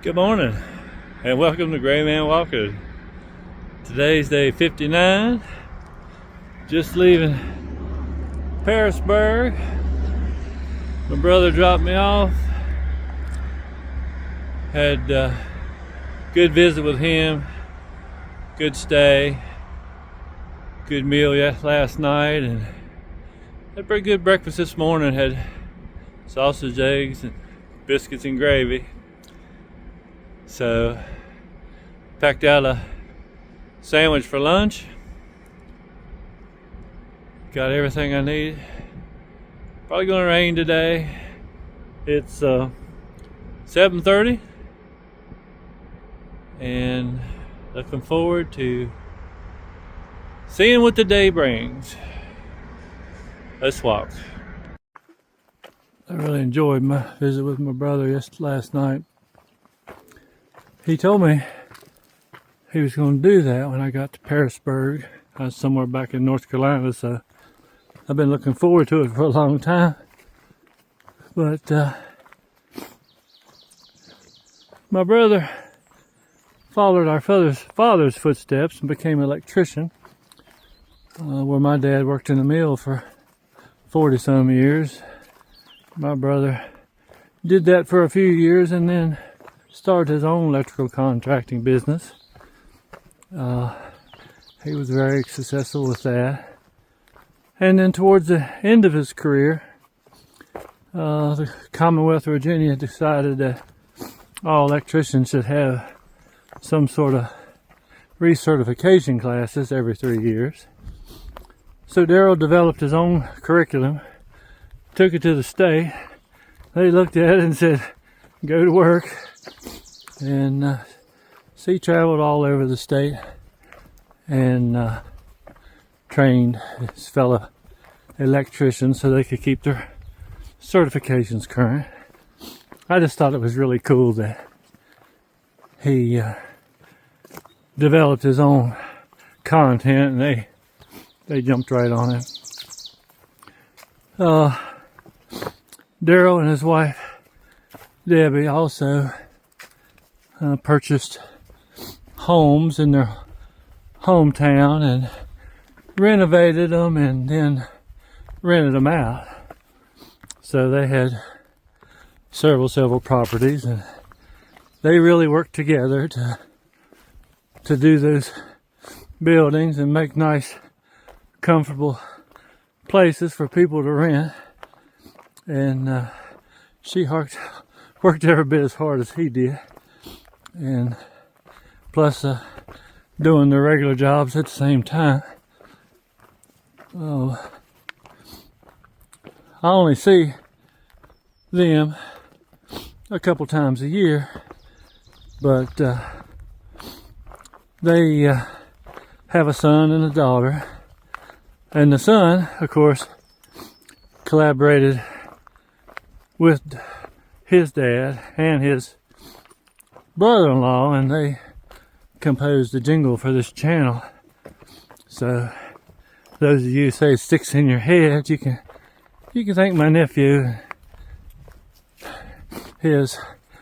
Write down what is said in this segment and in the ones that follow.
Good morning and welcome to Gray Man Walker. Today's day 59. Just leaving Parisburg. My brother dropped me off. Had a good visit with him. Good stay. Good meal last night, and had a pretty good breakfast this morning. Had sausage, eggs, and biscuits and gravy. So packed out a sandwich for lunch. Got everything I need. Probably gonna rain today. It's 7:30 and looking forward to seeing what the day brings. Let's walk. I really enjoyed my visit with my brother last night. He told me he was going to do that when I got to Parisburg. I was somewhere back in North Carolina, so I've been looking forward to it for a long time. But my brother followed our father's footsteps and became an electrician, where my dad worked in the mill for 40-some years. My brother did that for a few years and then started his own electrical contracting business. He was very successful with that. And then towards the end of his career, the Commonwealth of Virginia decided that all electricians should have some sort of recertification classes every 3 years. So Daryl developed his own curriculum, took it to the state. They looked at it and said, go to work. And so he traveled all over the state and trained his fellow electricians so they could keep their certifications current. I just thought it was really cool that he developed his own content, and they jumped right on it. Daryl and his wife Debbie also purchased homes in their hometown and renovated them and then rented them out. So they had several properties, and they really worked together to do those buildings and make nice, comfortable places for people to rent. And she worked every bit as hard as he did, and plus doing their regular jobs at the same time. I only see them a couple times a year, but they have a son and a daughter, and the son, of course, collaborated with his dad and his brother-in-law, and they composed the jingle for this channel. So those of you who say it sticks in your head, you can thank my nephew, his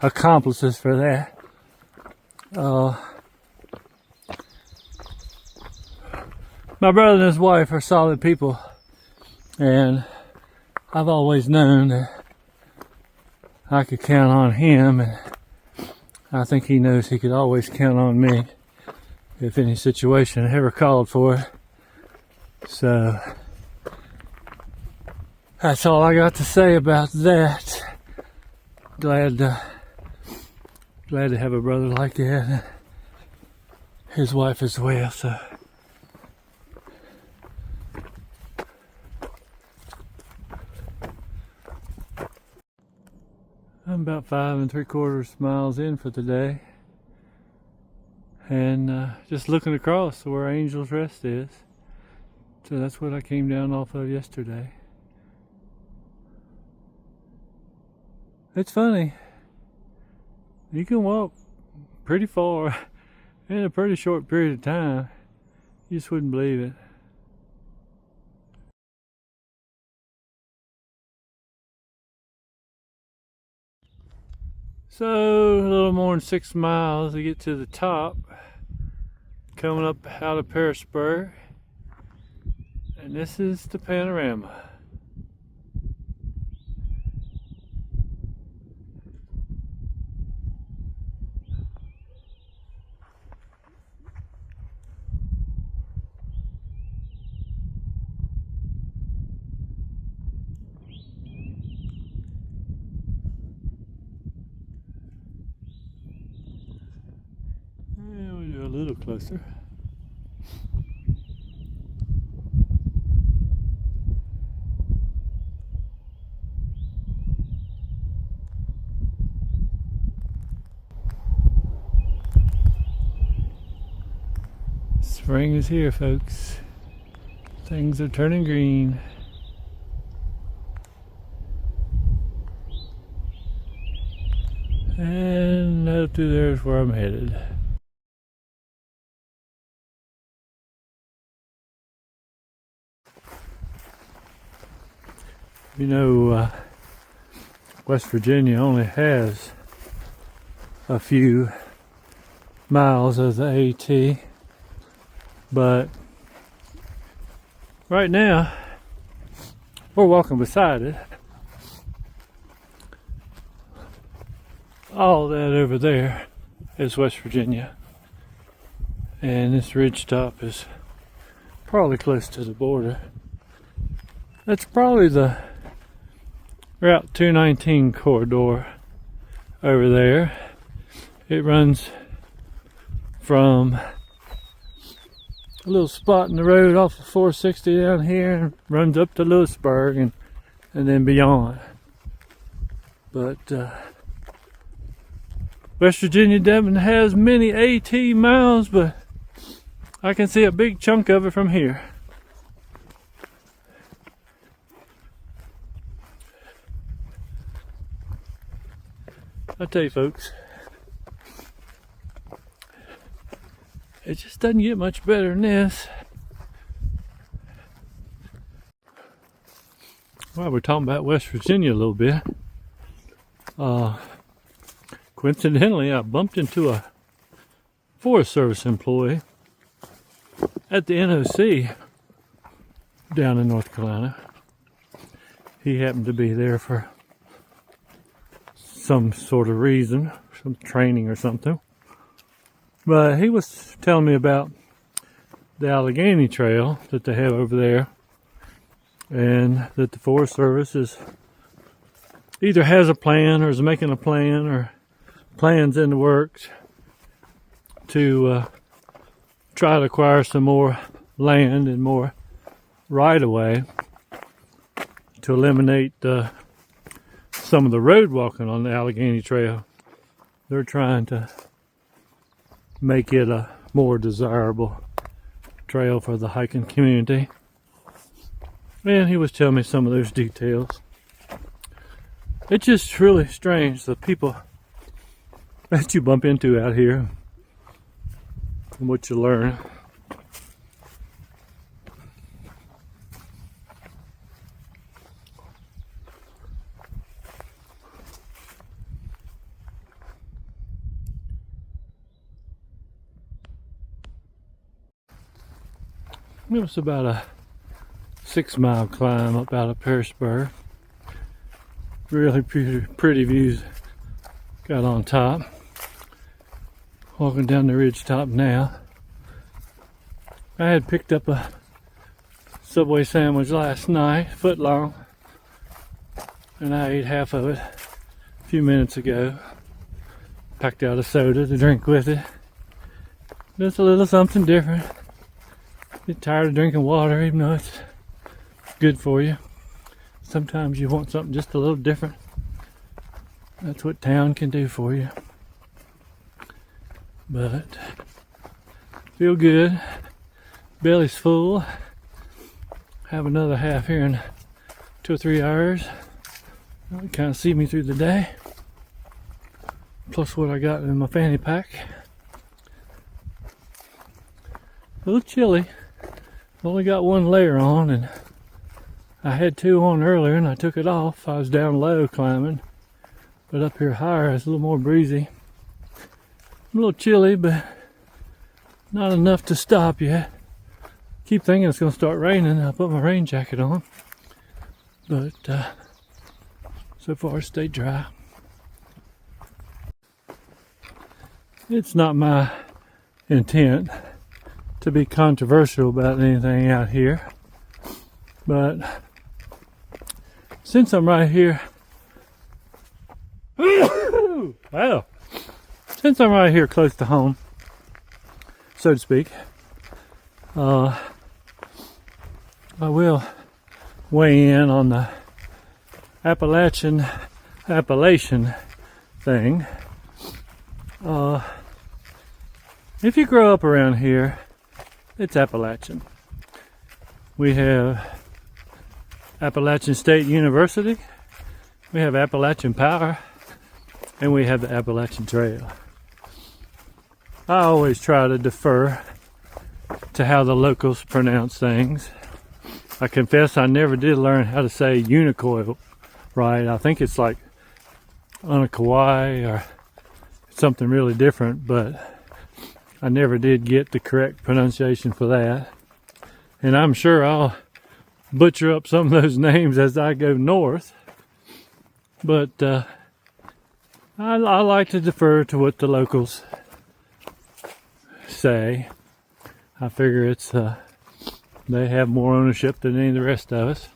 accomplices, for that. My brother and his wife are solid people, and I've always known that I could count on him, and I think he knows he could always count on me if any situation ever called for it. So that's all I got to say about that. Glad to have a brother like that. His wife as well. So I'm about 5 3/4 miles in for the day, and just looking across to where Angel's Rest is. So that's what I came down off of yesterday. It's funny, you can walk pretty far in a pretty short period of time. You just wouldn't believe it. So a little more than 6 miles to get to the top, coming up out of Parisburg, and this is the panorama. And we'll do a little closer. Spring is here, folks. Things are turning green. And up through there is where I'm headed. You know, West Virginia only has a few miles of the AT, but right now we're walking beside it. All that over there is West Virginia, and this ridge top is probably close to the border. That's probably the Route 219 corridor over there. It runs from a little spot in the road off of 460 down here and runs up to Lewisburg and then beyond. But West Virginia doesn't has many AT miles, but I can see a big chunk of it from here. I tell you, folks, it just doesn't get much better than this. Well, we're talking about West Virginia a little bit. Coincidentally, I bumped into a Forest Service employee at the NOC down in North Carolina. He happened to be there for some sort of reason, some training or something. But he was telling me about the Allegheny Trail that they have over there, and that the Forest Service is either has a plan or is making a plan or plans in the works to try to acquire some more land and more right-of-way to eliminate some of the road walking on the Allegheny Trail. They're trying to make it a more desirable trail for the hiking community. And he was telling me some of those details. It's just really strange, the people that you bump into out here and what you learn. It was about a 6-mile climb up out of Parisburg. Really pretty views got on top. Walking down the ridge top now. I had picked up a Subway sandwich last night, foot long, and I ate half of it a few minutes ago. Packed out a soda to drink with it. Just a little something different. Get tired of drinking water, even though it's good for you. Sometimes you want something just a little different. That's what town can do for you. But feel good. Belly's full. Have another half here in 2 or 3 hours. You kind of see me through the day. Plus what I got in my fanny pack. A little chilly. Only got 1 layer on, and I had 2 on earlier and I took it off. I was down low climbing. But up here higher, it's a little more breezy. A little chilly, but not enough to stop yet. Keep thinking it's going to start raining. I put my rain jacket on. But so far it stayed dry. It's not my intent to be controversial about anything out here. But since I'm right here, wow, since I'm right here close to home, so to speak, I will weigh in on the Appalachian thing. If you grow up around here, it's Appalachian. We have Appalachian State University, we have Appalachian Power, and we have the Appalachian Trail. I always try to defer to how the locals pronounce things. I confess I never did learn how to say Unicoi right. I think it's like Unicoi or something really different, but I never did get the correct pronunciation for that. And I'm sure I'll butcher up some of those names as I go north. But I like to defer to what the locals say. I figure it's they have more ownership than any of the rest of us.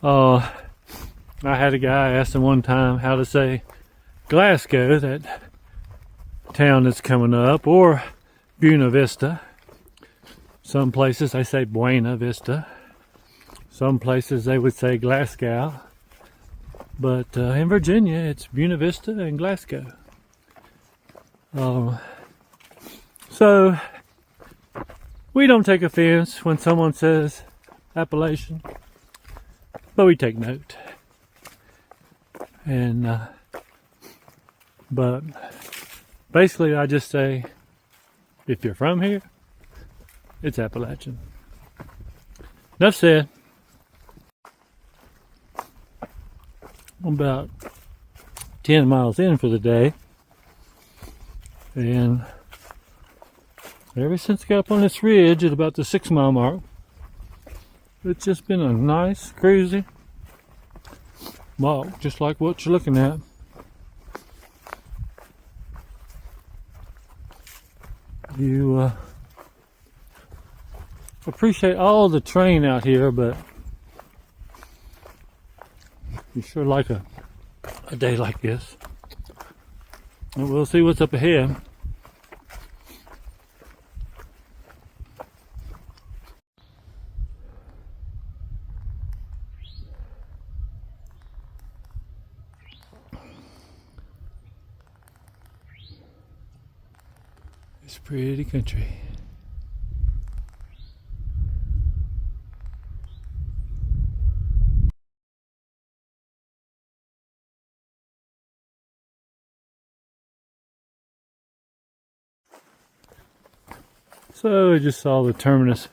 I had a guy asking one time how to say Glasgow, that town that's coming up, or Buena Vista. Some places they say Buena Vista. Some places they would say Glasgow. But in Virginia, it's Buena Vista and Glasgow. So we don't take offense when someone says Appalachian, but we take note. And but basically, I just say, if you're from here, it's Appalachian. Enough said. I'm about 10 miles in for the day, and ever since I got up on this ridge at about the 6 mile mark, it's just been a nice, cruisy walk, just like what you're looking at. You appreciate all the terrain out here, but you sure like a day like this. And we'll see what's up ahead. It's pretty country. So I just saw the terminus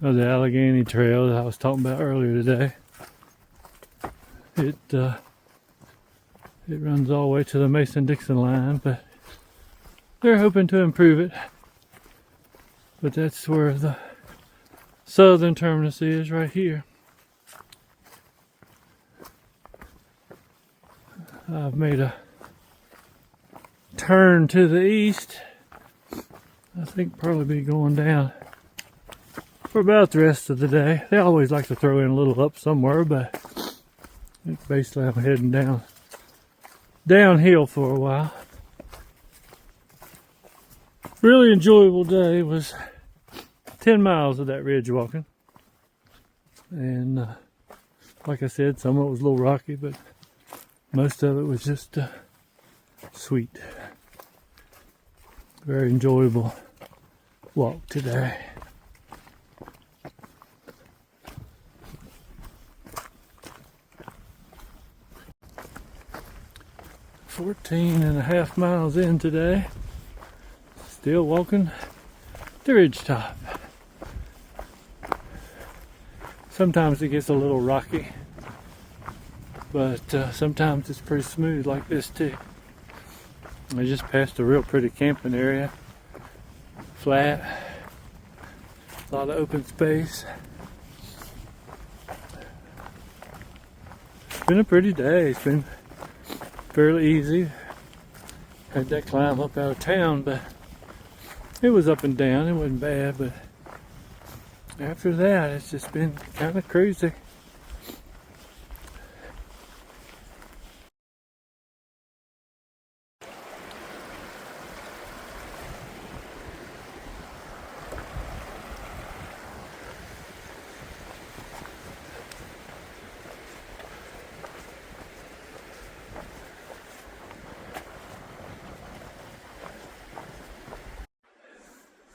of the Allegheny Trail that I was talking about earlier today. It runs all the way to the Mason-Dixon line, but they're hoping to improve it. But that's where the southern terminus is, right here. I've made a turn to the east. I think probably be going down for about the rest of the day. They always like to throw in a little up somewhere, but basically I'm heading downhill for a while. Really enjoyable day. It was 10 miles of that ridge walking, and like I said, some of it was a little rocky, but most of it was just sweet. Very enjoyable walk today. "14.5 miles in today. Still walking the ridge top. Sometimes it gets a little rocky, but sometimes it's pretty smooth like this too. I just passed a real pretty camping area, flat, a lot of open space. It's been a pretty day. It's been fairly easy. Had that climb up out of town, but it was up and down. It wasn't bad, but after that, it's just been kind of crazy.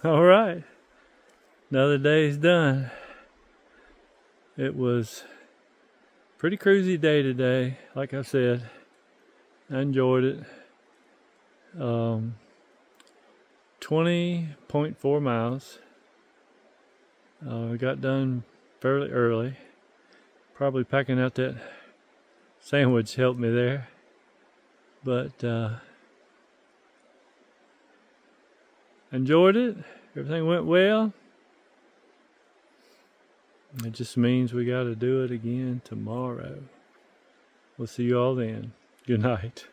All right, another day's done. It was a pretty cruisy day today. Like I said, I enjoyed it. 20.4 miles. We got done fairly early. Probably packing out that sandwich helped me there. But enjoyed it. Everything went well. It just means we got to do it again tomorrow. We'll see you all then. Good night.